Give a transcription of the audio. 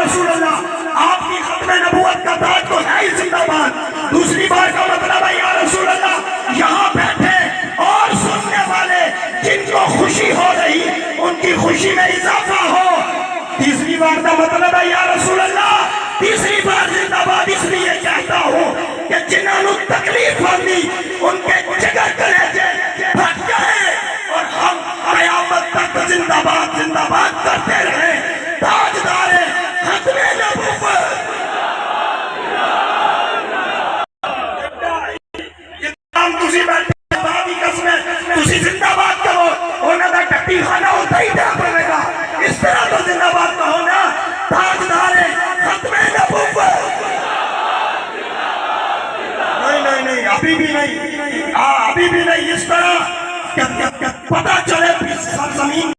رسول اللہ، آپ کی ختم نبوت کا تاج تو ہے ہی زندہ باد۔ دوسری بات کا مطلب ہے یا رسول اللہ یہاں بیٹھے اور سننے والے جن کو خوشی ہو رہی ان کی خوشی میں اضافہ ہو۔ تیسری بات کا مطلب ہے یا رسول اللہ تیسری بار زندہ باد اس لیے کہتا ہوں کہ جنہوں نے تکلیف ہوگی ان کے جگر کلیجے پھٹ جائے اور ہم قیامت تک زندہ باد کرتے رہیں۔ تاجدار ختم نبوت تسی بیٹھے بابی قسمیں تسی زندہ باد کرو، انہوں نے کٹی خانہ ہوتا ہی دیا پڑے گا، اس طرح تو زندہ باد کہو نا۔ تاجدار ختم نبوت نہیں ابھی بھی نہیں، ابھی بھی نہیں، اس طرح پتہ چلے زمین